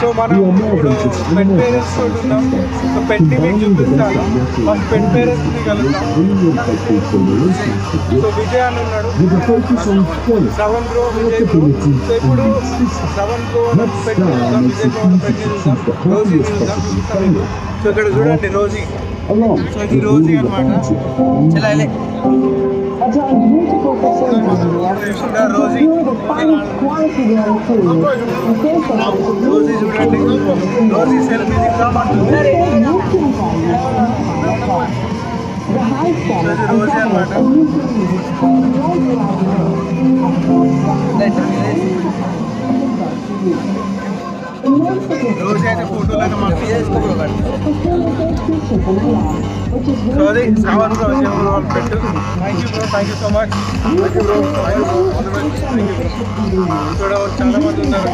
So మనం ఇప్పుడు pet parents తోటి ఉన్నాం. సో పెట్ని మీకు చూపిస్తాను. ఫస్ట్ పెట్ పేరెంట్స్ని కలుద్దాం. సో విజయ్ అని ఉన్నాడు, Shravan bro, Vijay bro. So ఇప్పుడు శ్రవణ్ బ్రో పెట్ చూద్దాం, విజయ్ బ్రో పెట్ని చూద్దాం, రోజీ చూద్దాం. సో ఇక్కడ చూడండి రోజీ. సో ఇది రోజీ అనమాట. చలాలే రోజీ చూడండి, రోజీ సెల్ఫీ దిగుదామంటుంది. రోజీ అనమాట. రోజీ అయితే ఫోటోలను మాకు సో అది శ్రావణ్ బ్రో, విజయ్ బ్రో పెట్టు. Thank you so much. Thank you bro. ఇక్కడ చాలా మంది ఉన్నారు.